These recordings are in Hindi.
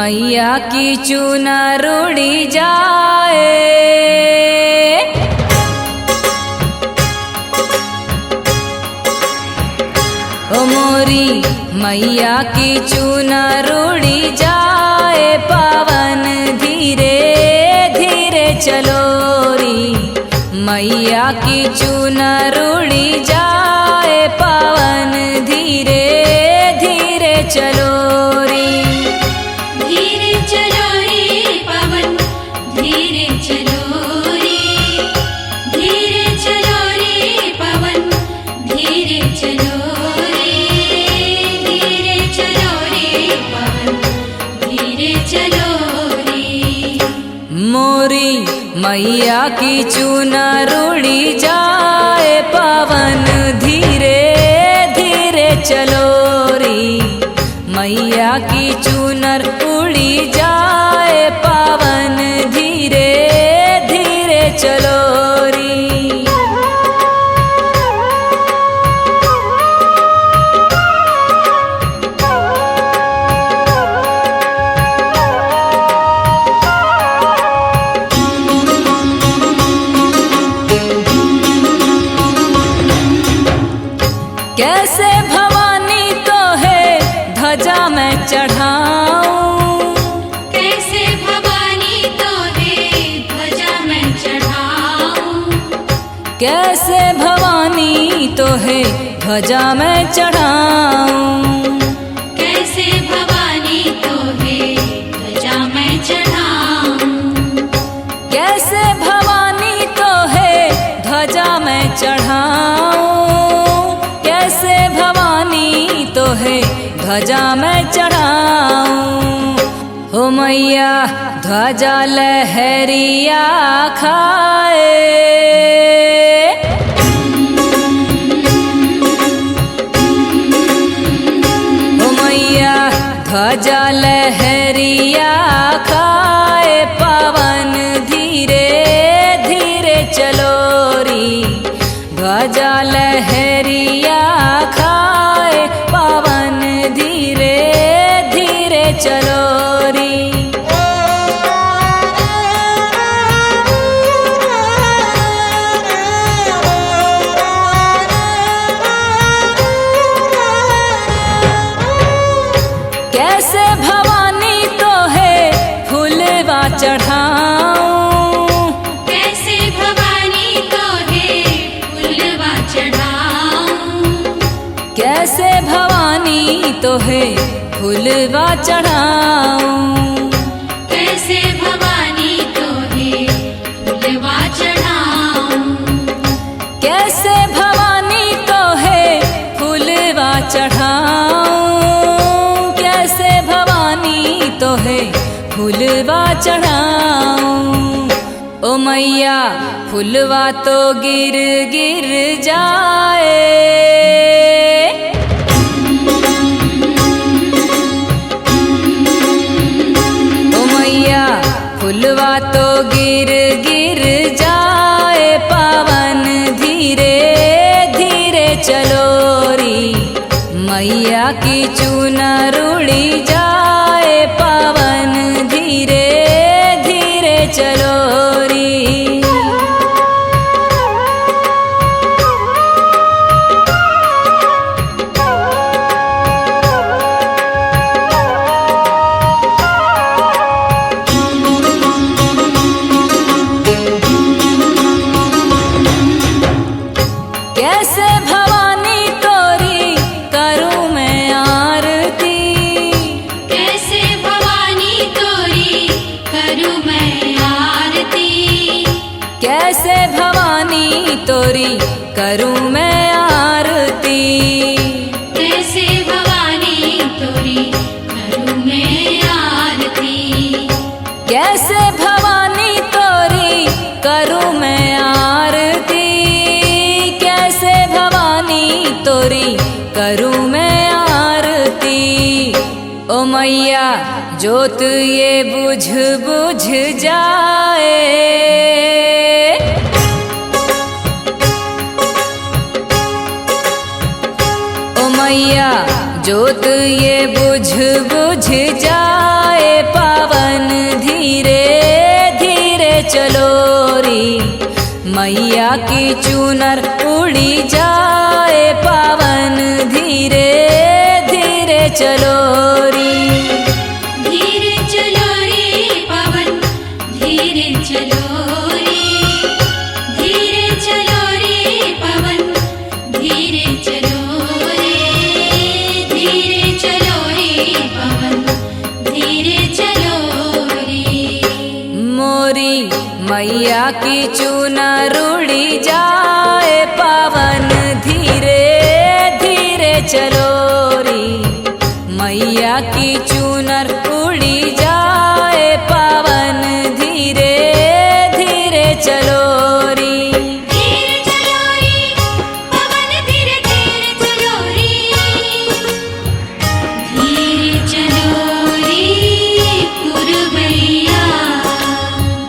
मैया की चुनर उड़ी जाए। ओ मोरी मैया की चुनर उड़ी जाए, पावन धीरे धीरे चलो री। मैया की चुनर उड़ी जाए, पावन धीरे धीरे चलो री। धीरे चलो रे पवन, धीरे चलो रे, धीरे चलो रे पवन, धीरे चलो रे, धीरे चलो रे पवन, धीरे चलो रे। मोरी मैया की चुनर उड़ी जाए, पावन धीरे धीरे चलो री। मैया की चुनर उड़ी जाए, पावन धीरे धीरे चलो री। कैसे भवानी तो है ध्वजा मैं चढ़ाऊं, कैसे भवानी तो है ध्वजा मैं चढ़ाऊं, कैसे भवानी तो है ध्वजा मैं चढ़ाऊं। कैसे भवानी तो है ध्वजा मैं चढ़ाऊं, कैसे भवानी तो है ध्वजा मैं चढ़ाऊं, कैसे भवानी तो है ध्वजा मैं चढ़ाऊं। हो मैया ध्वजा लहरिया खाए, हो मैया ध्वजा लहरिया खाए, पावन धीरे धीरे चलो री। ध्वजा लहरिया खाए, पावन धीरे धीरे चलो री। कैसे भवानी तो है फूलवा चढ़ाऊं, कैसे भवानी तो है फूलवा चढ़ाऊं, कैसे भवानी तो है फूलवा चढ़ाऊं। कैसे भवानी तो है फूलवा चढ़ाऊं, कैसे भवानी तो है फूलवा चढ़ाऊं, कैसे भवानी तो है फूलवा चढ़ाऊं। ओ मैया फूलवा तो गिर गिर जाए, ओ मैया फूलवा तो गिर गिर जाए, पावन धीरे धीरे चलो री। मैया की चुनर उड़ी जाए, पावन धीरे धीरे चलो री। कैसे भवानी तोरी करूं मैं आरती, कैसे भवानी तोरी करूं मैं आरती, कैसे भवानी तोरी करूं मैं आरती। कैसे भवानी तोरी करूं मैं आरती, कैसे भवानी तोरी करूं मैं आरती, कैसे भवानी तोरी करूं मैं आरती। ओ मैया जोत ये बुझ बुझ जाए, ओ मैया जोत ये बुझ बुझ जाए। मैया की चुनर उड़ी जाए पावन, धीरे धीरे चलो री। धीरे चलो रे पवन, धीरे चलो रे, धीरे चलो रे पवन, धीरे चलो रे, धीरे चलो रे पवन, धीरे चलो रे। मोरी मैया की चुनर उड़ी जाए पावन, धीरे धीरे चलो री। मैया की चुनर उड़ी जाए पावन, धीरे धीरे चलो री। धीरे चलो रे पवन, धीरे धीरे चलो रे, धीरे चलो रे पुरवैया।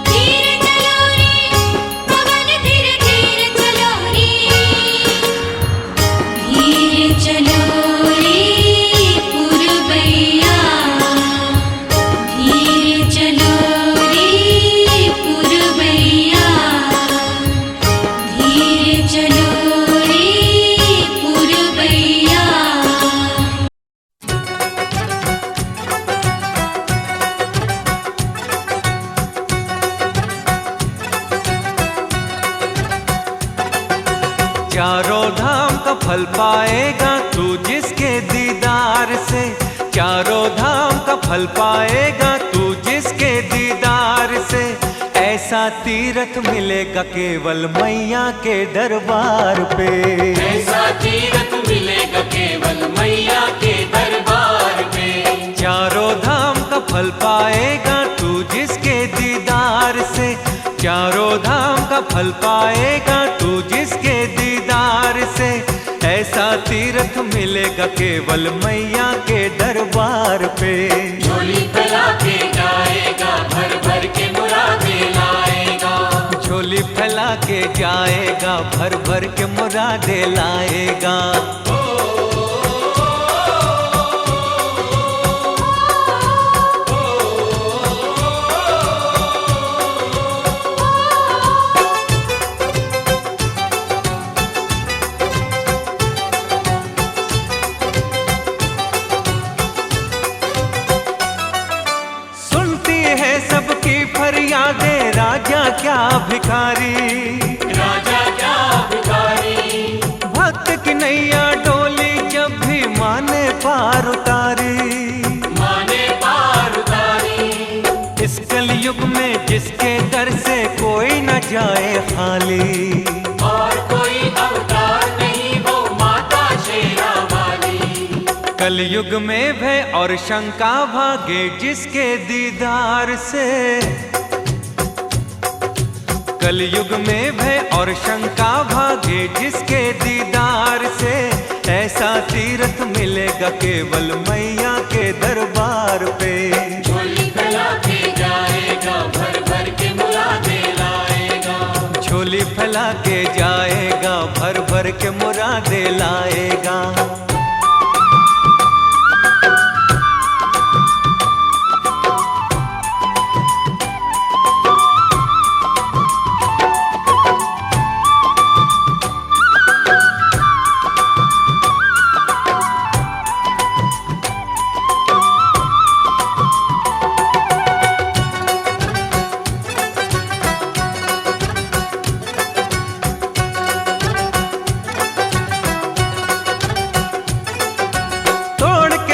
धीरे चलो रे पवन, धीरे धीरे चलो रे, धीरे चलो रे पुरवैया, धीरे चलो रे पुरवैया, धीरे चलो रे पुरवैया। चारों धाम का फल पाएगा तू जिसके दीदार से। चारों धाम का फल पाएगा तू जिसके दीदार से। ऐसा तीरथ मिलेगा केवल मैया के दरबार पे। ऐसा तीरथ मिलेगा केवल मैया के दरबार पे। चारों धाम का फल पाएगा तू जिसके दीदार से। चारों धाम का फल पाएगा तू जिसके दीदार से। ऐसा तीरथ मिलेगा केवल मैया के दरबार पे। झोली फैला के जाएगा, भर भर के मुरादें लाएगा। झोली फैला के जाएगा, भर भर के मुरादें लाएगा। फरियादे राजा क्या भिखारी, राजा क्या भिखारी। भक्त की नैया डोली जब भी माने पार उतारी, माने पार उतारी। इस कलयुग में जिसके दर से कोई न जाए खाली। और कोई अवतार नहीं वो माता शेरा वाली। कलयुग में भय और शंका भागे जिसके दीदार से। कलयुग में भय और शंका भागे जिसके दीदार से। ऐसा तीरथ मिलेगा केवल मैया के दरबार पे। झोली फैला के जाएगा, भर भर के मुरादें लाएगा। झोली फैला के जाएगा, भर भर के मुरादें लाएगा।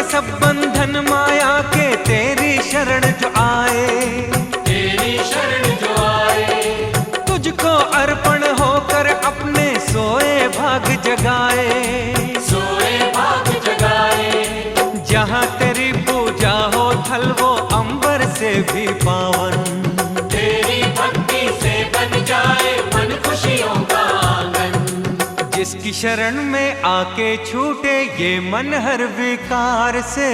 सब बंधन माया के तेरी शरण जो आए, तेरी शरण जो आए। तुझको अर्पण होकर अपने सोए भाग जगाए, सोए भाग जगाए। जहाँ तेरी पूजा हो थल वो अंबर से भी पावन। तेरी भक्ति से बन जाए मन खुशियों का आंगन। जिसकी शरण में आके छूटे ये मन हर विकार से।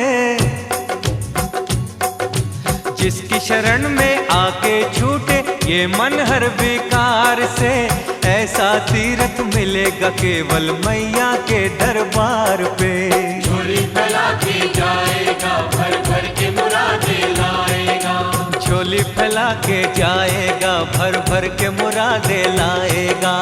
जिसकी शरण में आके छूटे ये मन हर विकार से। ऐसा तीरथ मिलेगा केवल मैया के दरबार पे। झोली फैला के जाएगा, भर भर के मुरादें लाएगा। झोली फैला के जाएगा, भर भर के मुरादे लाएगा।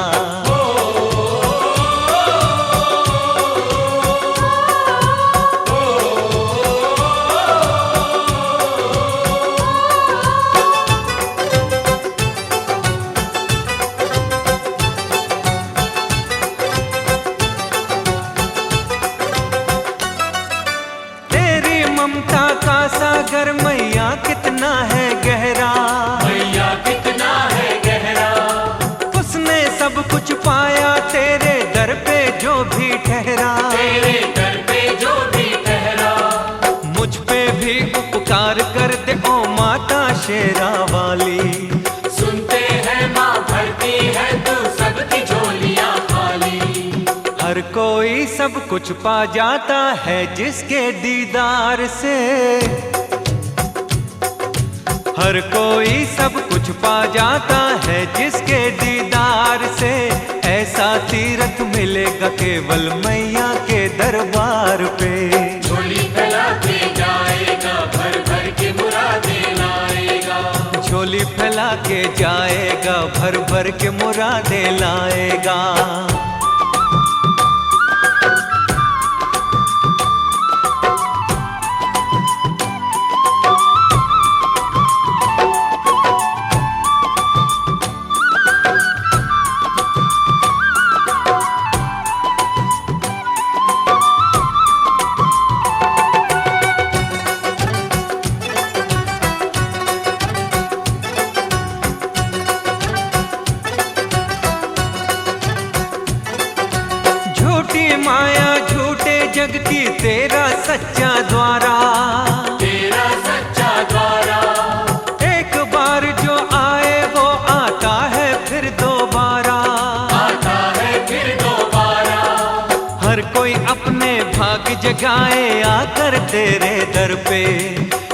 ममता का सागर मैया कितना है गहरा, मैया कितना है गहरा। उसने सब कुछ पाया तेरे दर पे जो भी ठहरा, तेरे दर पे जो भी ठहरा। मुझ पे भी उपकार कर दे ओ माता शेरा वाली। सुनते हैं माँ भरती है तू सबकी झोलियाँ खाली। हर कोई सब कुछ पा जाता है जिसके दीदार से, हर कोई सब कुछ पा जाता है जिसके दीदार से। ऐसा तीरथ मिलेगा केवल मैया के दरबार पे। झोली फैला के जाएगा, भर भर के मुरादे लाएगा। झोली फैला के जाएगा, भर भर के मुरादे लाएगा। झूठी माया झूठे जग की तेरा सच्चा द्वारा, तेरा सच्चा द्वारा। एक बार जो आए वो आता है फिर दोबारा, आता है फिर दोबारा। हर कोई अपने भाग जगाए आकर तेरे दर पे।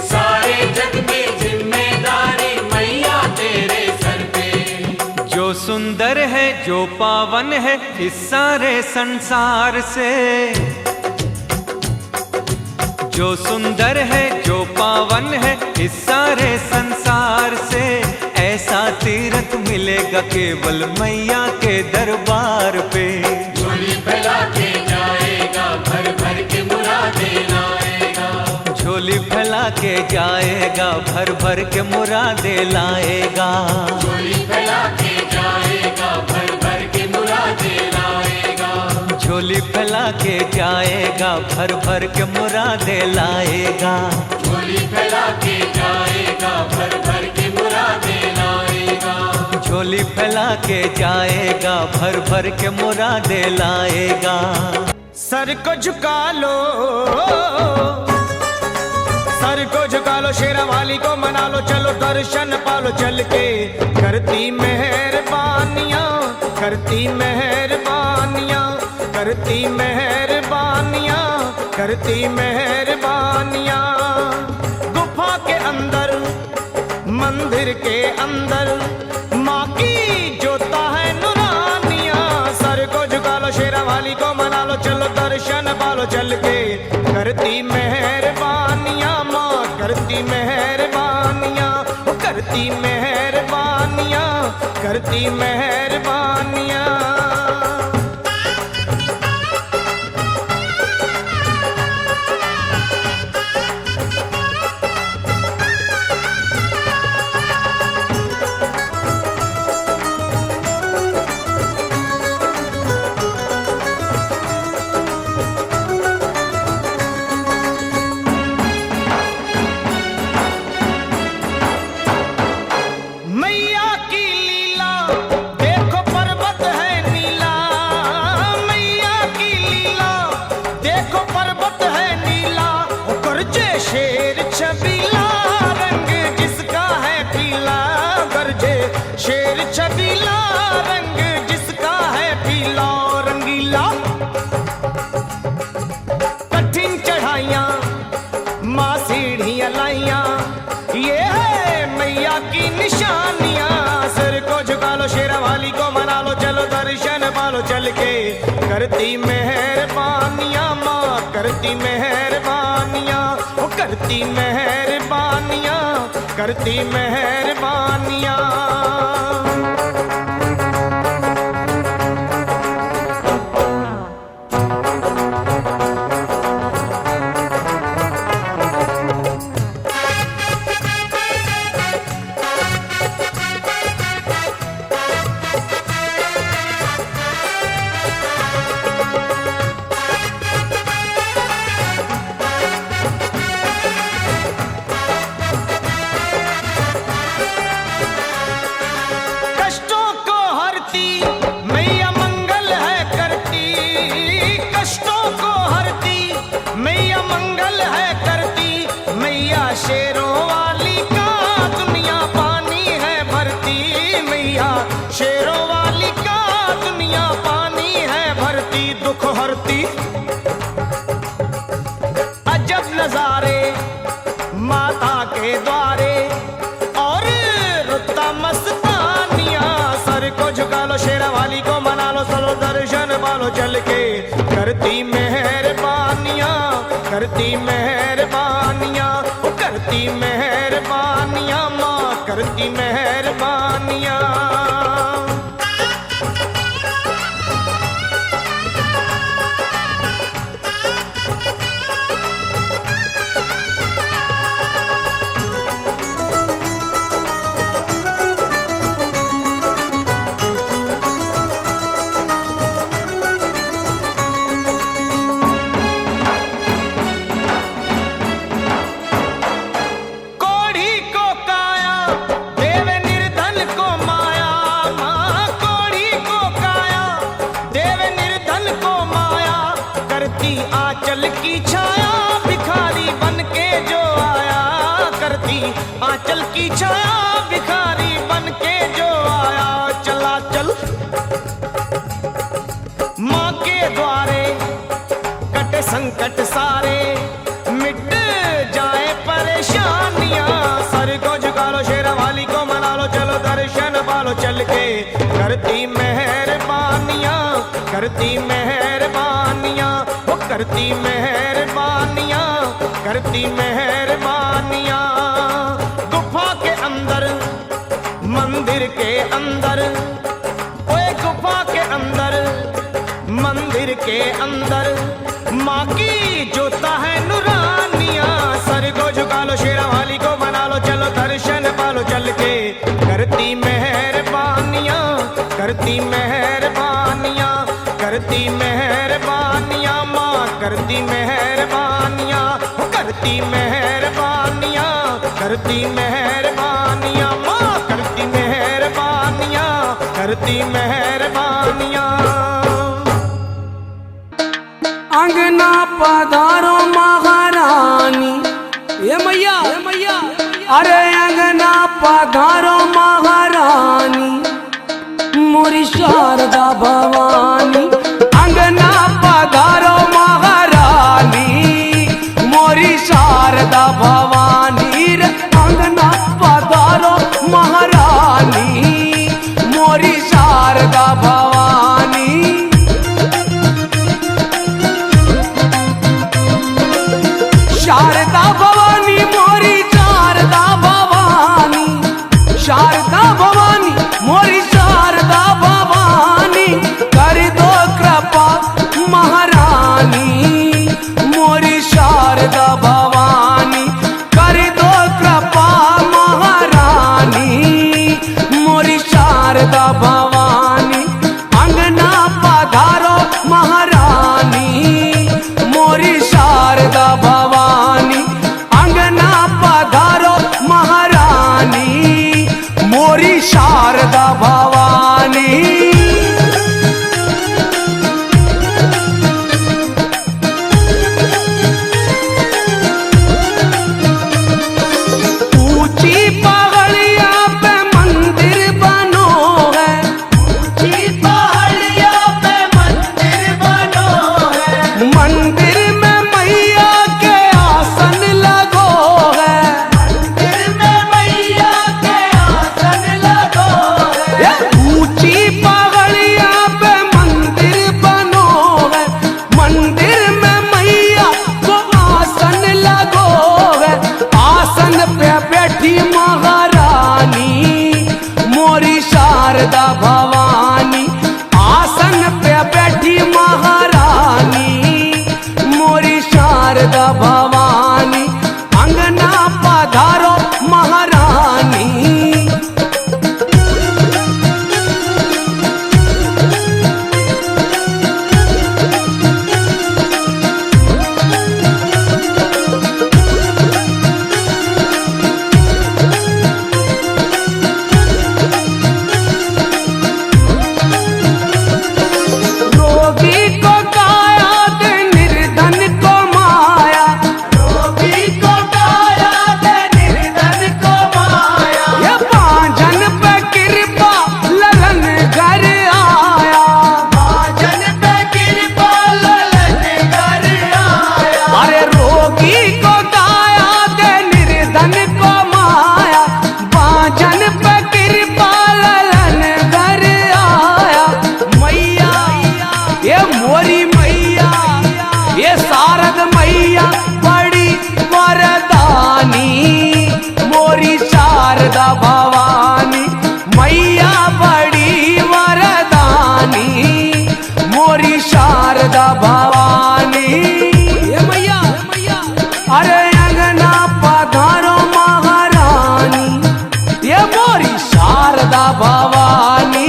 सारे जग की जिम्मेदारी मैया तेरे सर पे। जो सुंदर है जो पावन है इस सारे संसार से, जो सुंदर है जो पावन है इस सारे संसार से। ऐसा तीरथ मिलेगा केवल मैया के दरबार पे। झोली फैला के जाएगा, भर भर के मुरादे लाएगा। झोली फैला के जाएगा, भर भर के मुरादे लाएगा। झोली फैला के जाएगा, भर भर के मुरादे लाएगा। झोली फैला के जाएगा, भर भर के मुरादे लाएगा। झोली फैला के जाएगा, भर भर के मुरादे लाएगा। झोली फैला के जाएगा, भर भर के मुरादे लाएगा। सर को झुका लो, सर को झुका लो, शेरा वाली को मना लो, चलो दर्शन पालो चल के। करती मेहरबानियाँ, करती मेहरबानियाँ, करती मेहरबानियाँ, करती मेहरबानियाँ। गुफा के अंदर मंदिर के अंदर माँ की जोता है नूरानियाँ। सर को झुका लो, शेरा वाली को मना लो, चलो दर्शन पालो चल के। करती मेहरबानियाँ माँ, करती मेहरबानियाँ, करती मेहरबानियाँ, करती मेहरबानियाँ। मैया की लीला देखो पर्वत है नीला, मैया की लीला देखो पर्वत है नीला। गरजे शेर छबीला, रंग जिसका है पीला। गरजे शेर छबीला, रंग जिसका है पीला। रंगीला कठिन चढ़ाइयाँ माँ सीढ़ियाँ लाइयाँ, ये है मैया की निशानियाँ। सिर को झुका लो, शेरा वाली को मना लो, चलो दर्शन पालो चल के। करती मेहरबानियाँ माँ, करती मेहरबानियाँ, वो करती मेहरबानियाँ, करती मेहरबानियां। कष्टों को हरती मैया मंगल है करती, कष्टों को हरती मैया मंगल है करती। मैया शेरों वाली का दुनिया पानी है भरती, मैया शेरों वाली का दुनिया पानी है भरती। दुख हरती अजब नजारे माता के द्वारे, और रुत्ता मस्तानियां। सर को झुका लो शेरा वाली को मना लो, चलो दर्शन पालो चल के। करती मेहरबानियां, करती मेहरबानियां, ओ करती मेहरबानियां, माँ करती मेहरबानियां। कोढ़ी को काया देवे निर्धन को माया, माँ कोढ़ी को काया देवे निर्धन को माया। करती आंचल की छाया भिखारी बन के जो आया, करती आंचल की छाया भिखारी बन के जो आया। चला चल माँ के द्वारे कटे संकट सारे, मिट जाए परेशानियां। सर को झुका लो शेरा वाली को मना लो, चलो दर्शन पालो चल के। करती मेहरबानियां, करती मेहरबानियां, वो करती मेहरबानियां, करती मेहरबानियां। गुफा के अंदर मंदिर के अंदर, ओए गुफा के अंदर मंदिर के अंदर, माँ की जोता है नूरानियां। सर को झुका लो शेरा वाली को मना लो, चलो दर्शन पालो चल के। करती मेहरबानियां, करती मेहरबानियां, करती मेहरबानियां, माँ करती मेहरबानियां, करती मेहरबानियां, करती मेहरबानियां, माँ करती मेहरबानियां, करती मेहरबानियां। अंगना पधारो महारानी, ये मैया अरे अंगना पधारो महारानी, मोरी शारदा भवानी। अंगना पधारो महारानी, मोरी शारदा भवानी रे। अंगना पधारो महारानी, मोरी शारदा भवानी। शारदा भवानी मोरी शारदा भवानी, शारदा भवानी मोरी शारदा भवानी। कर दो शारदा भवानी। ये मैया अरे अंगना पधारो महारानी, ये मोरी शारदा भवानी।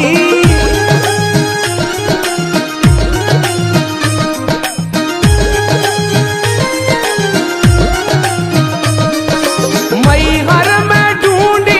मैहर में ढूंढी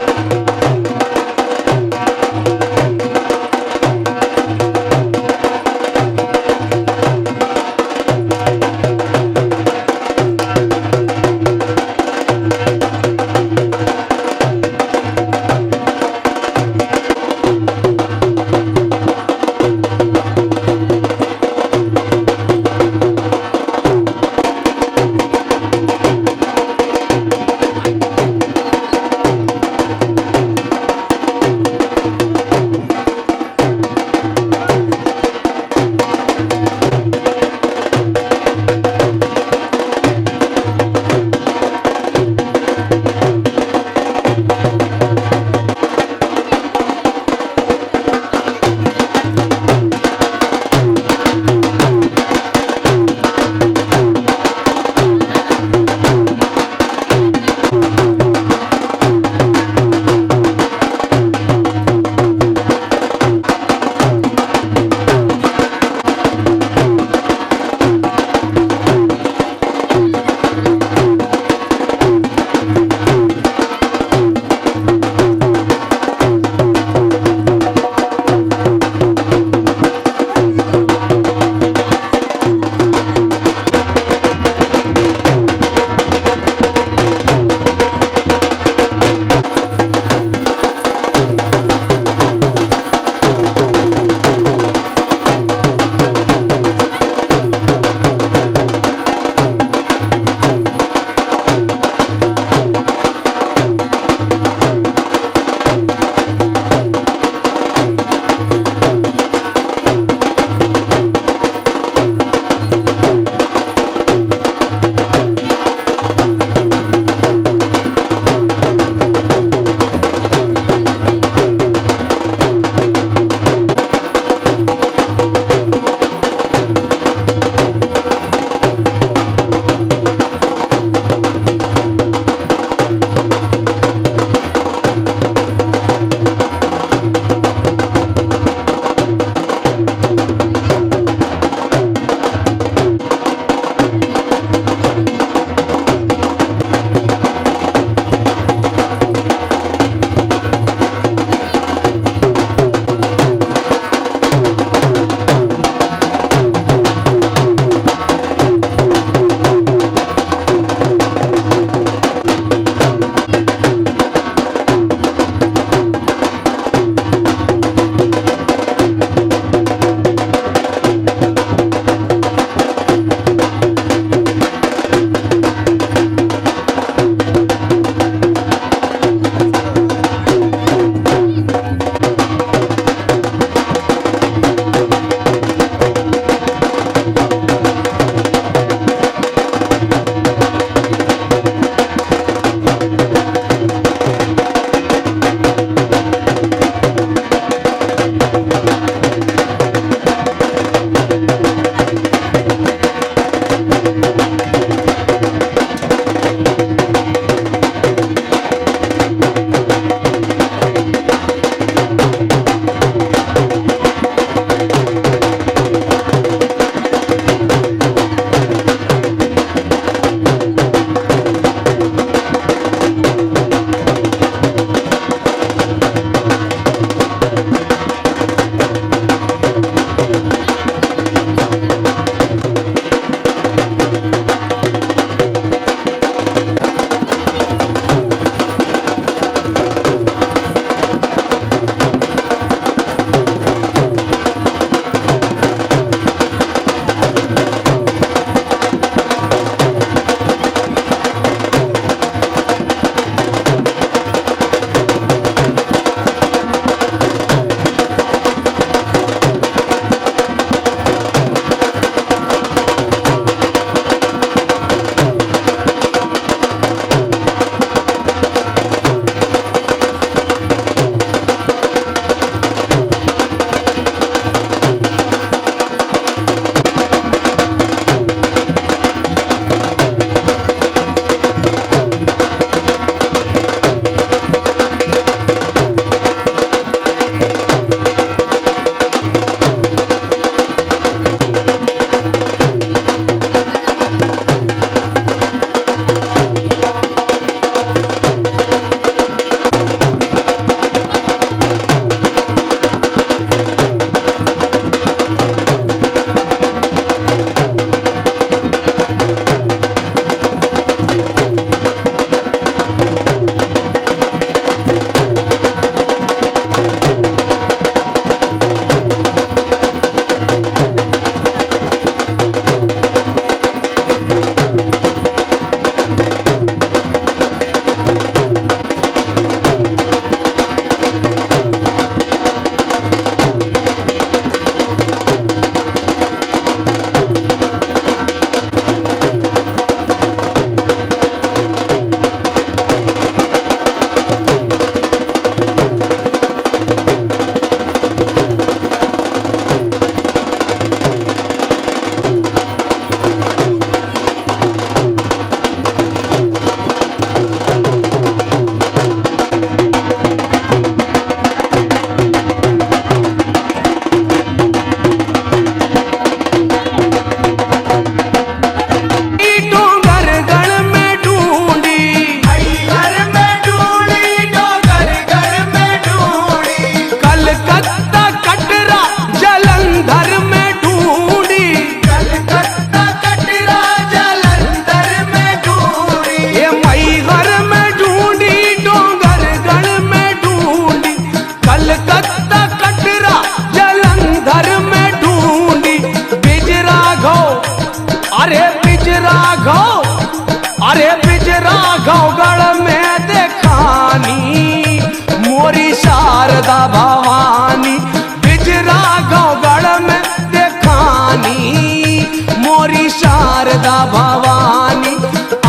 शारदा भवानी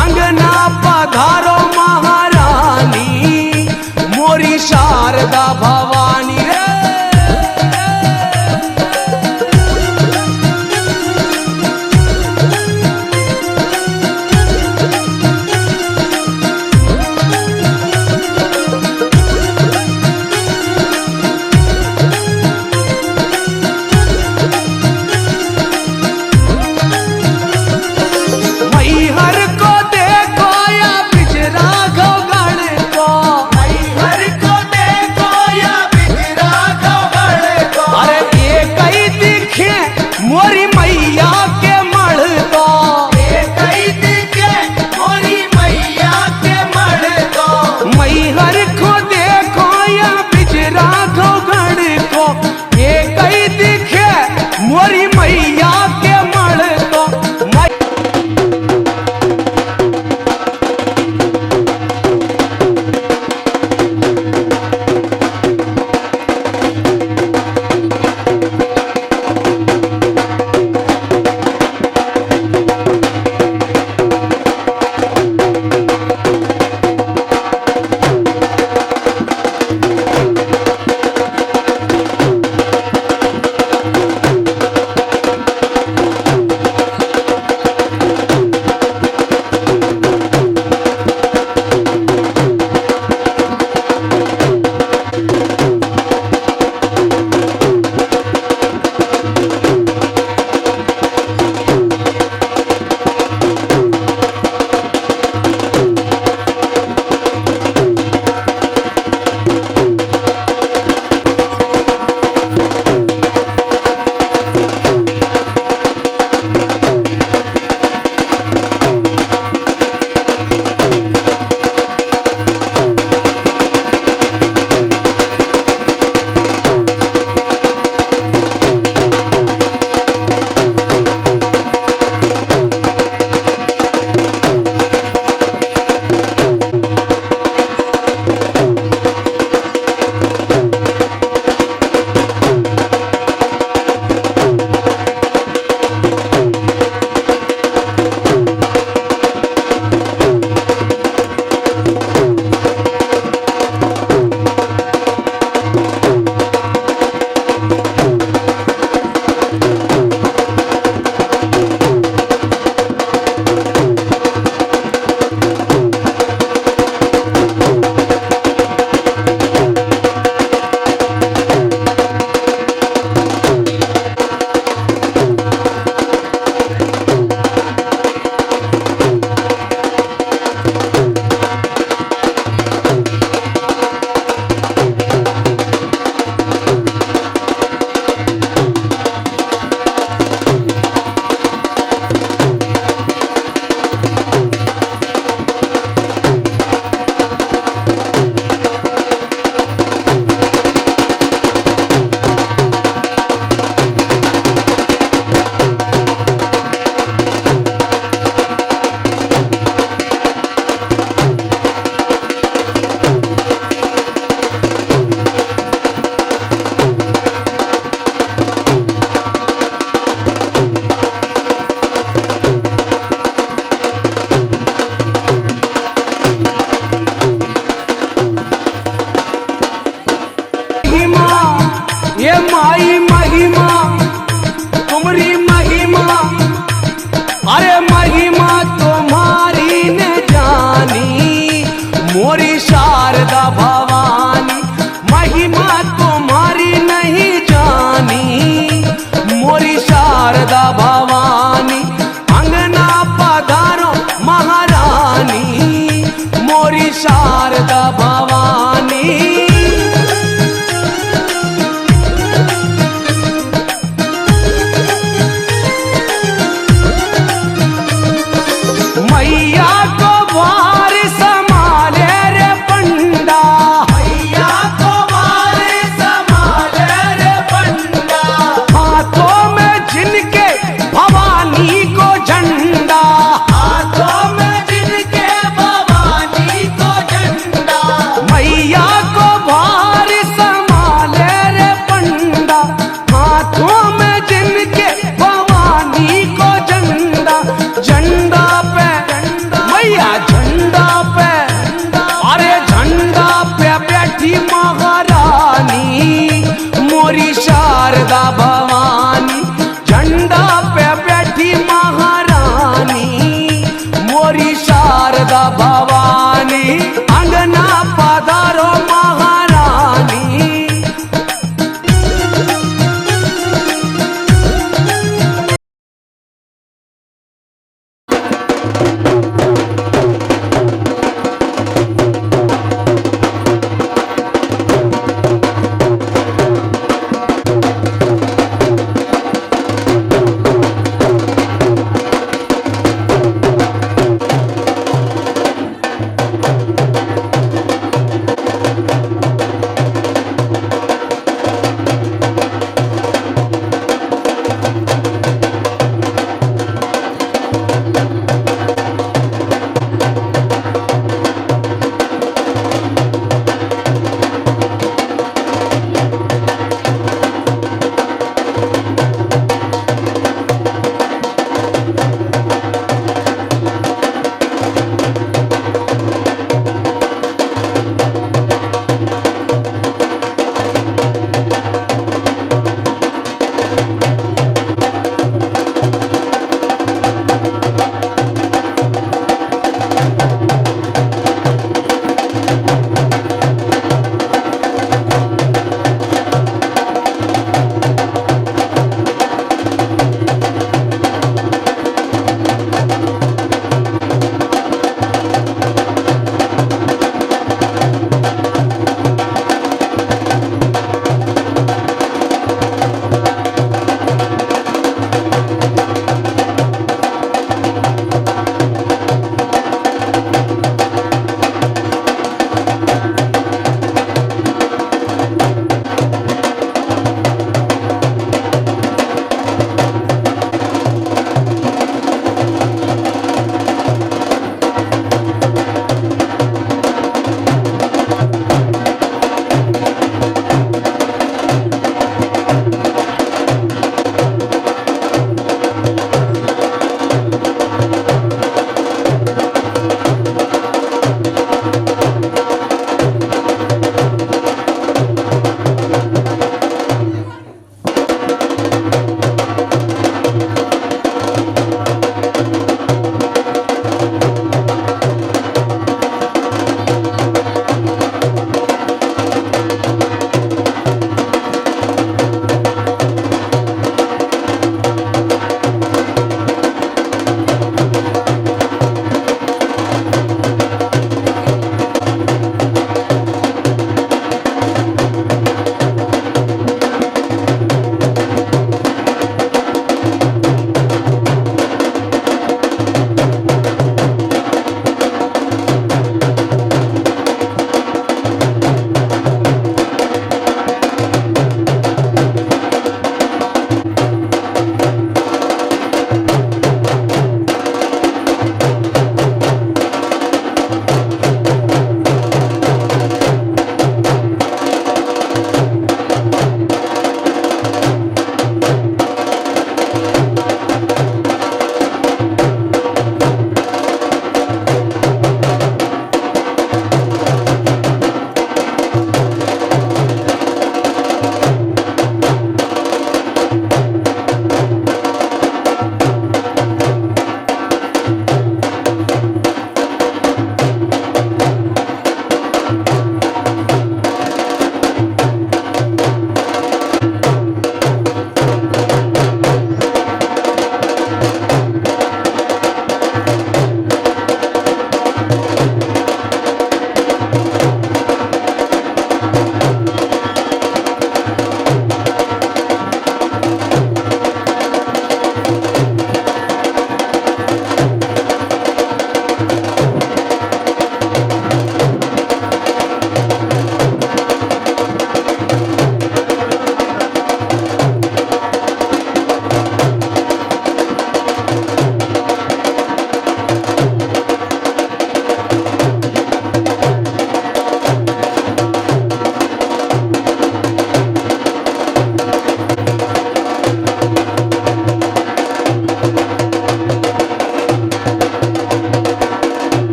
अंगना पधारो महारानी मोरी शारदा भवानी रे। मैहर को देखो या बिजरा गौगण को, मैहर को देखो या बिजरा गौगण को, अरे ये कई दिखे मोरी मैया के मढ़ को, ये कई दिखे मोरी मैया के मढ़ को। मैहर को देखो या बिजरा गौगण को, ये कई दिखे मोरी मैया के मढ़ को।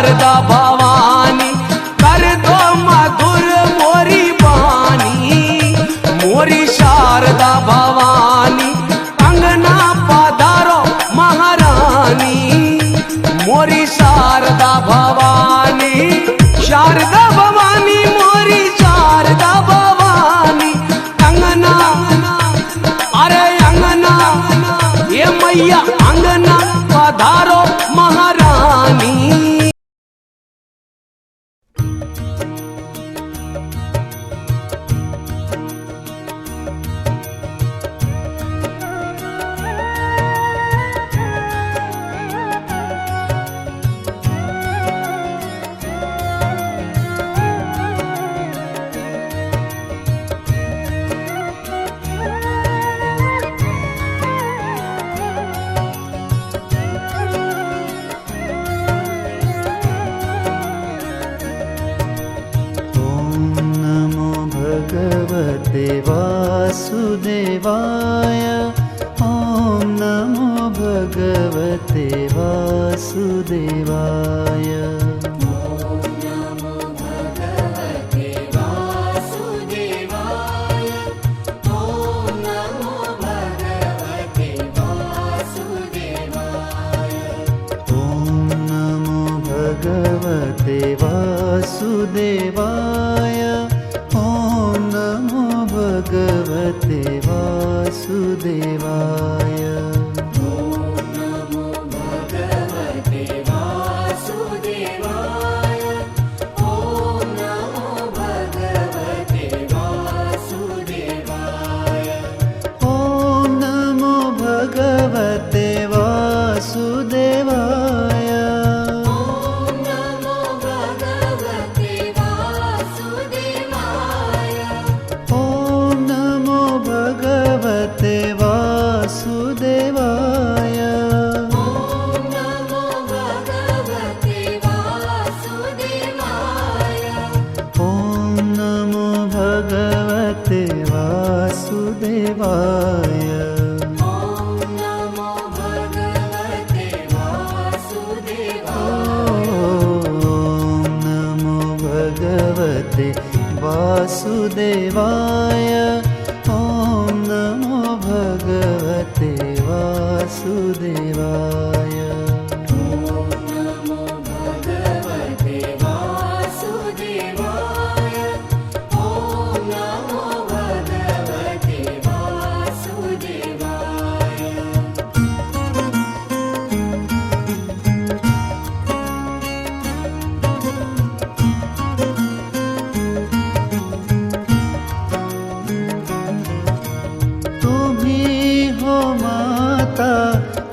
शारदा भवानी कर दो मधुर मोरी बानी। मोरी शारदा भवानी अंगना पधारो महारानी। मोरी शारदा भवानी, शारदा भवानी मोरी शारदा भवानी अंगना, अरे अंगना ये मैया अंगना पधारो महारानी। भगवते वासुदेवाय। ॐ नमो भगवते वासुदेवाय। भगवते वासुदेवाय। ॐ नमो भगवते वासुदेवाय। ॐ नमो भगवते वासुदेवाय। वासुदेवाय। ॐ नमो भगवते वासुदेवाय।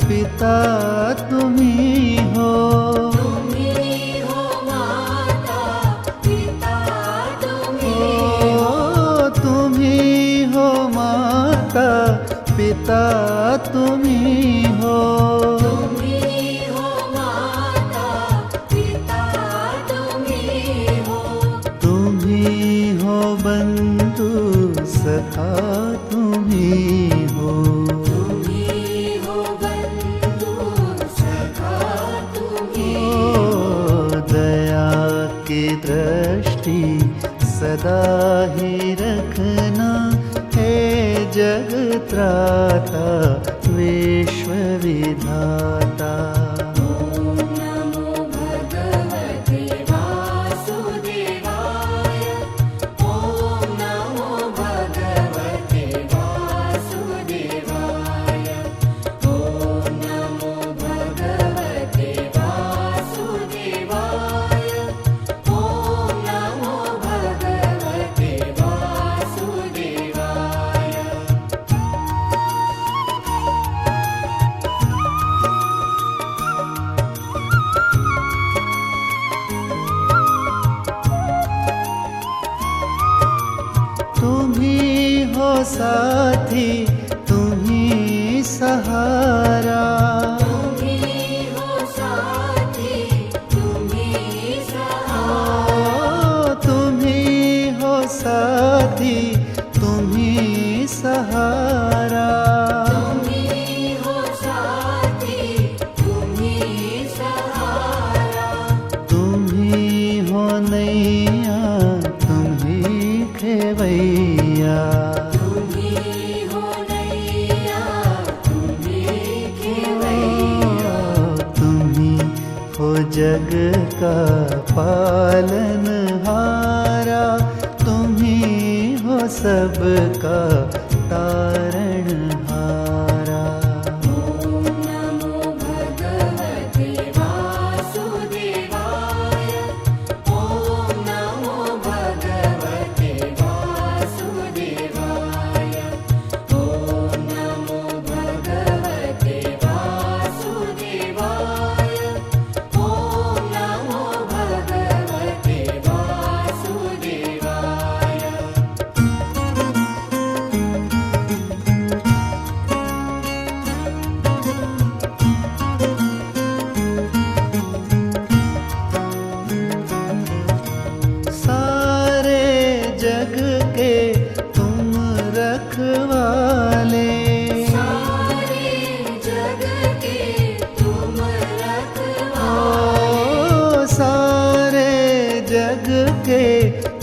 पिता तुम्ही हो। तुम्ही हो माता पिता तुम्ही हो। तुम्ही हो बंधु सखा तुम्ही हो। दृष्टि सदा ही रखना हे जगत्राता विश्व विधाता। साथी तुम्ही सहारा। तुम्ही हो साथी तुम्ही सहारा। तुम जग का पालनहारा, तुम ही हो सबका तारणहारा। ॐ नमो भगवते वासुदेवाय। ॐ नमो भगवते वासुदेवाय। ॐ नमो भगवते वासुदेवाय। ॐ नमो भगवते वासुदेवाय। सारे जग के तुम रखवाले, सारे जग के तुम रखवाले। ओ सारे जग के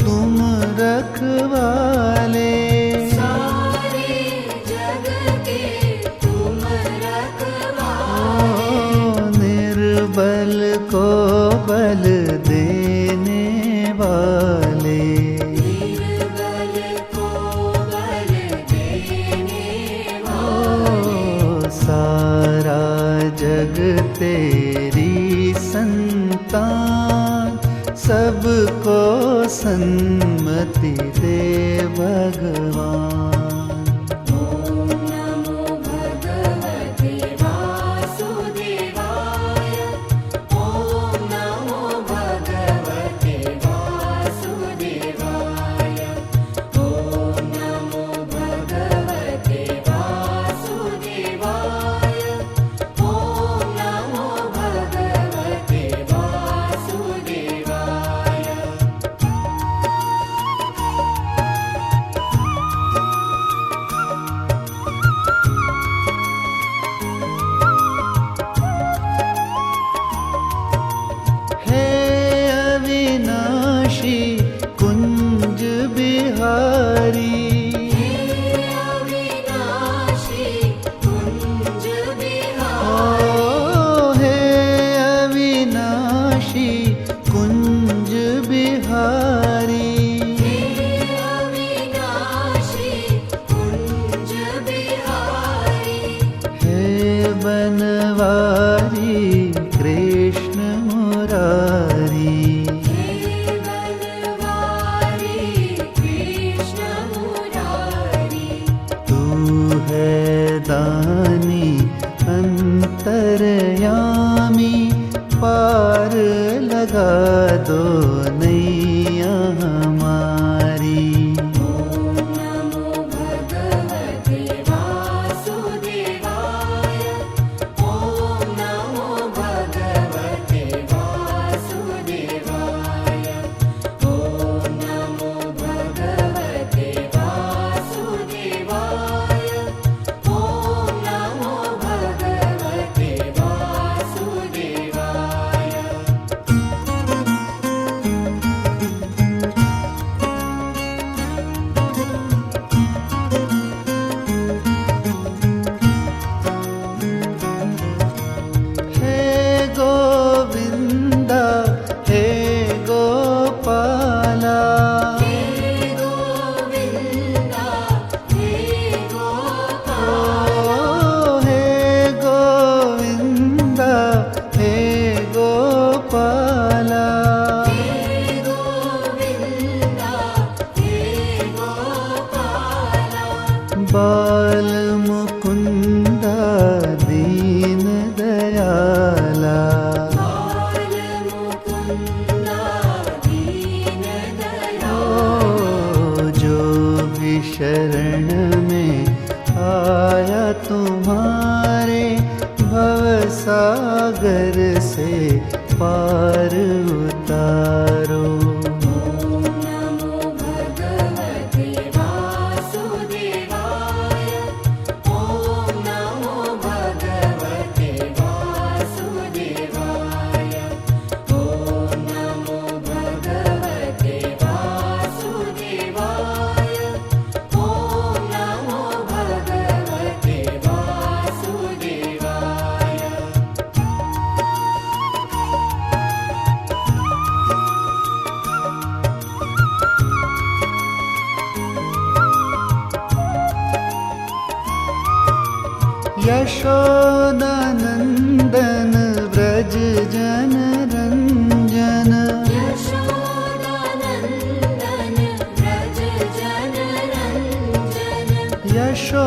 तुम रखवाले। सारे जग के तुम रखवाले। ओ निर्बल को बल देने वाले, निर्बल को बल देने ओ वाले। सारा जग तेरी संतान, सबको सन्मति दे भगवान। ॐ नमो भगवते वासुदेवाय। ॐ नमो भगवते वासुदेवाय। ॐ नमो भगवते वासुदेवाय। ॐ नमो भगवते वासुदेवाय। हे अविनाशी कुंज बिहारी, हे अविनाशी कुंज बिहारी। ओ हे अविनाशी कुंज बिहारी। हे अविनाशी कुंज बिहारी। हे बनवारी कृष्ण मुरारी, हे बनवारी कृष्ण मुरारी। तू है दानी अंतर्यामी, पार लगा दो नैया हमारी। ॐ नमो भगवते वासुदेवाय। ॐ नमो भगवते वासुदेवाय। ॐ नमो भगवते वासुदेवाय। ॐ नमो भगवते वासुदेवाय। हे गोविंदा हे गोपाला, हे गोविंदा हे गोपाला। ओ हे गोविंदा हे गोपाला। हे गोविंदा हे गोपाला। बाल मुकुंदा दीन दयाला, बाल मुकुंदा दीन दयाला। ओ जो भी शरण में आया तुम्हारे, भव सागर से पार उतारो। ॐ नमो भगवते वासुदेवाय। ॐ नमो भगवते वासुदेवाय। ॐ नमो भगवते वासुदेवाय। ॐ नमो भगवते वासुदेवाय। यशोदानन्दन व्रज जन रञ्जन यशोदानन्दन व्रज जन रञ्जन यशोदानन्दन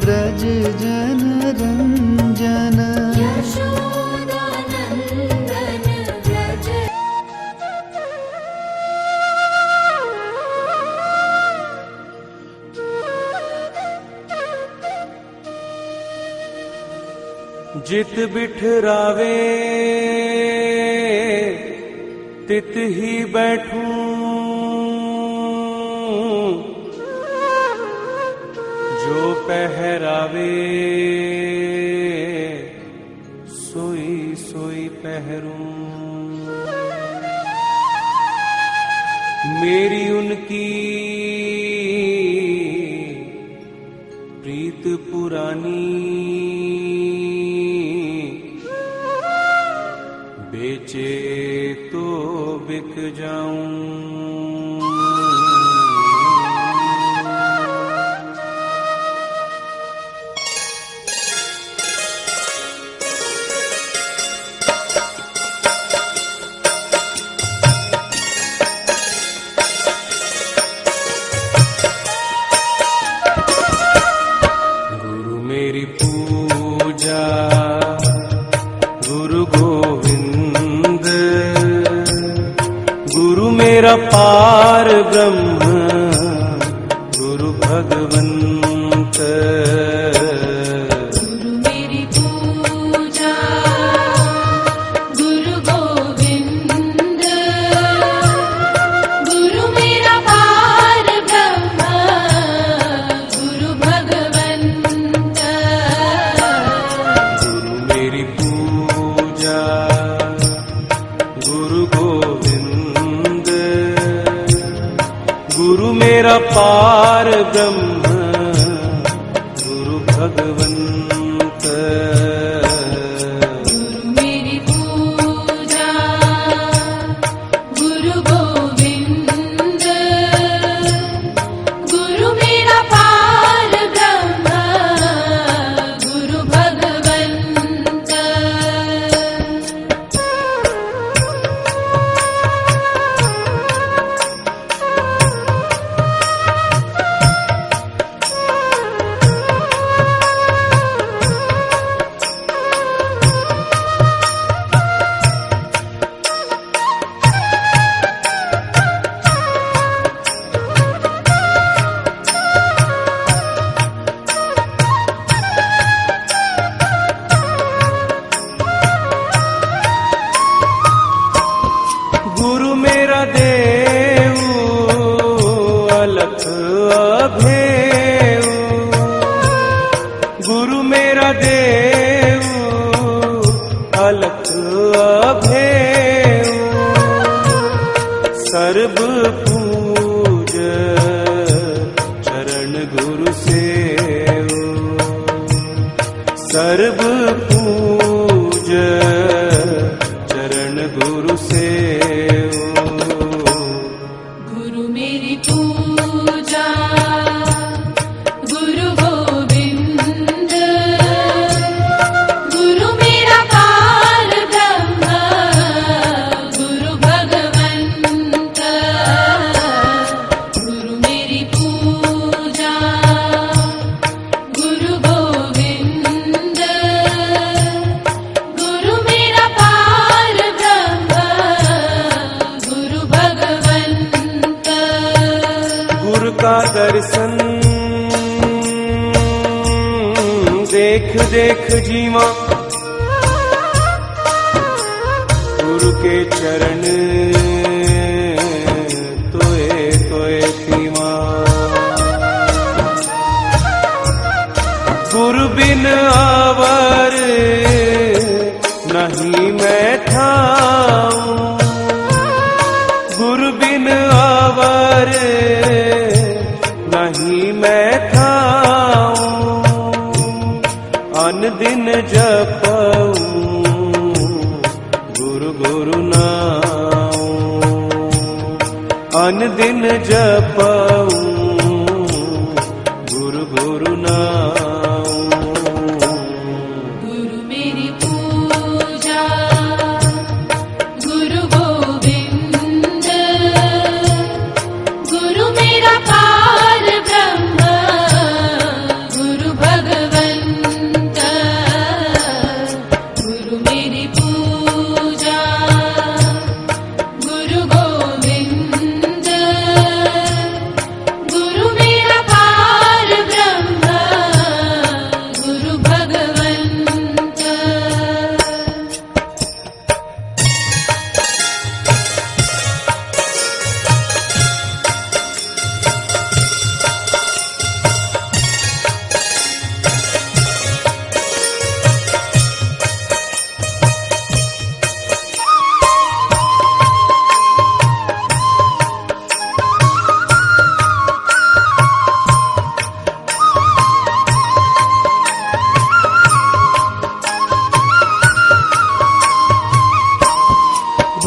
व्रज जन रञ्जन यशोदानन्दन व्रज जित बिठरावे तित ही बैठूं, जो पहरावे सोई सोई पहरूं। मेरी उनकी प्रीत पुरानी, बेचे तो बिक जाऊं। गुरु मेरी पूजा गुरु गोविंद, गुरु मेरा पार ब्रह्म गुरु भगवंत। गुरु मेरी पूजा गुरु गोविंद, गुरु मेरा पार ब्रह्म गुरु भगवंत। गुरु मेरी पूजा गुरु गोविंद, गुरु मेरा पार ब्रह्म गुरु भगवंत। गुरु मेरी पूजा गुरु गोविंद, गुरु मेरा पार ब्रह्म गुरु भगवंत। गुरु मेरा देव अलख अभेव, गुरु मेरा देव अलख अभेव। सर्व पूज चरण गुरु सेव, सर्व पूज चरण गुरु सेव। गुरु मेरी पूजा गुरु गोविंद, गुरु मेरा पार ब्रह्म गुरु भगवंत। गुरु मेरी पूजा गुरु गोविंद, गुरु मेरा पार ब्रह्म गुरु भगवंत। गुरु का दर्शन देख देख जीवा, गुरु के चरण तोए तोए पीवा। गुरु बिन आवर नहीं मैं ठाऊं, गुरु बिन आवर नहीं मैं ठाऊं। अन दिन जपऊं गुरु गुरु नाऊं, अन दिन जपऊं गुरु गुरु नाऊं।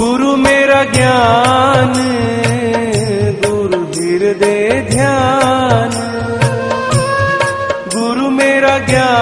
गुरु मेरा ज्ञान, गुरु हृदय ध्यान, गुरु मेरा ज्ञान।